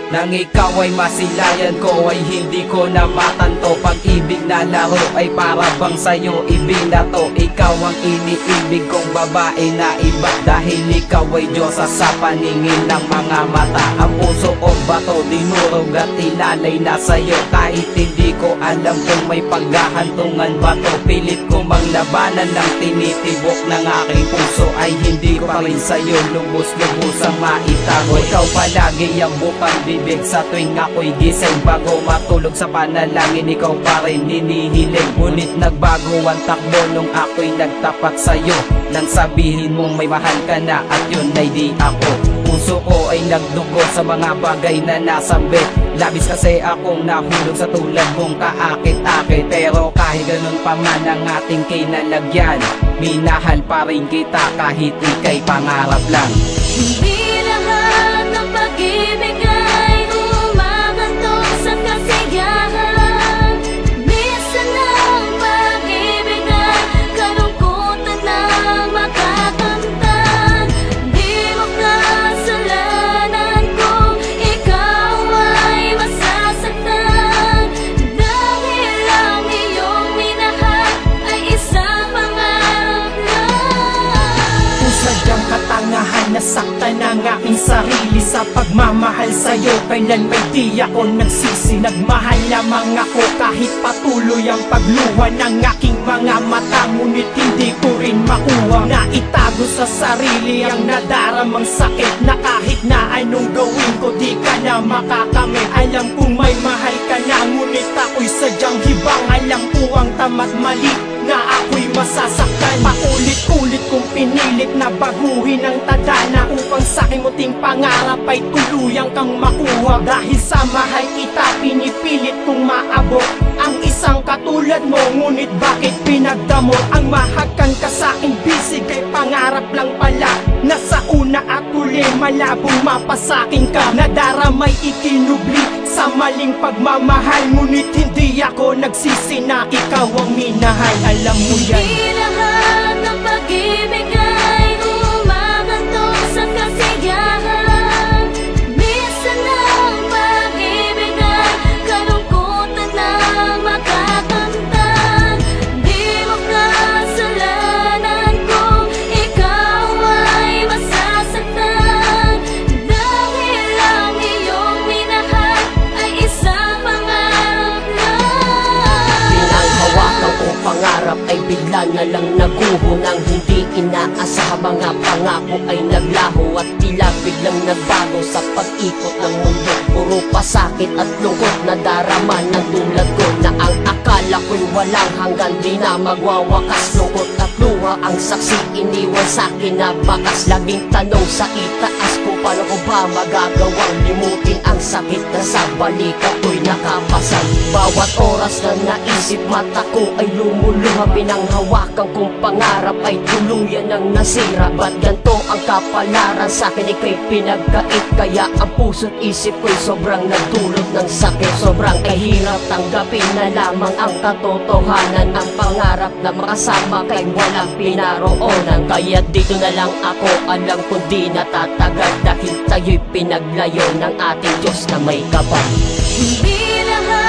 Nang ikaw ay masilayan ko ay hindi ko na matanto. Pag-ibig na laro ay para bang sa'yo ibinato. Ikaw ang iniibig kong babae na iba, dahil ikaw ay Diyosa sa paningin ng mga mata. Ang puso o bato dinurog at ilalay na sa'yo. Kahit hindi ko alam kung may paghahantungan ba to, pilit ko mang labanan ng tinitibok ng aking puso, ay hindi ko pa rin sa'yo lubos-lubos ang maitago. Ikaw palagi ang bukang bibig sa tuwing ako'y gising. Bago matulog sa panalangin, ikaw pa rin hinihiling. Ngunit nagbago ang takbo nung ako'y nagtapat sa'yo, nang sabihin mong may mahal ka na at yun ay di ako. Puso ko ay nagdugo sa mga bagay na nasambit. Labis kasi akong nahulog sa tulad mong kaakit-akit. Pero kahit ganun pa man ang ating kinalagyan, minahal pa rin kita kahit ika'y pangarap lang. Hindi lahat ng pag-ibig ay umahantong sa kasiyahan. Minsan ang pag-ibig ay kalungkutan na makakamtan. Di mo kasalanan kung ikaw ay masasaktan, dahil ang iyong minahal ay isang pangarap lang. Kung sadyang katangahan, nasaktan ang aking sarili sa pagmamahal sa'yo, kailan may di ako nagsisi. Nagmahal lamang ako kahit patuloy ang pagluha ng aking mga mata, ngunit hindi ko rin makuha na itago sa sarili ang nadaramang sakit, na kahit na anong gawin ko di ka na makakamit. Alam kong may mahal ka na, ngunit ako'y sadyang hibang. Alam ko ang tama't mali na ako'y masasaktan. Paulit-ulit kong pinilit na baguhin ang tadhana upang sa aking muting pangarap ay tuluyang kang makuha. Dahil sa mahal kita, pinipilit kong maabot ang isang katulad mo, ngunit bakit pinagdamot? Ang mahagan ka sa aking bisig ay pangarap lang pala. Nasa una at uli, malabong mapasakin ka. Nadaramay ikinubli sa maling pagmamahal, ngunit hindi ako nagsisi na ikaw ang minahal. Alam mo yan. Hindi lahat ng pag-ibig ay umahantong sa kasiyahan. Minsan ang pag-ibig ay kalungkutan na makakamtan. Di mo kasalanan kung ikaw ay masasaktan, dahil ang iyong minahal ay isang pangarap lang. Pinanghawakan kong pangarap ay bigla na lang naguho. Nang hindi inaasahan, mga pangako ay naglaho at tila biglang nagbago sa pag-ikot ng mundo. Puro pasakit at lungkot na darama ng tulad ko, na ang akala ko'y walang hanggan di na magwawakas. Lungkot at luha ang saksi, iniwan sa'kin na bakas. Laging tanong sa itaas kung paano ko ba magagawang limutin ang sakit na sa balikat ko'y nakapasal. Bawat oras na naisip, mata ko ay lumuluha. Pinanghawakan kong pangarap ay tuluyan ng nasira. Ba't ganito ang kapalaran sa'kin, ika'y pinagkait? Kaya ang puso't isip ko'y sobrang nagdulot ng sakit. Sobrang kahirap tanggapin na lamang ang katotohanan. Ang pangarap na makasama kay walang pinaroonan. Kaya dito na lang ako, alam kong di natatagal, dahil tayo'y pinaglayo ng ating Diyos na may kapal. Hindi lahat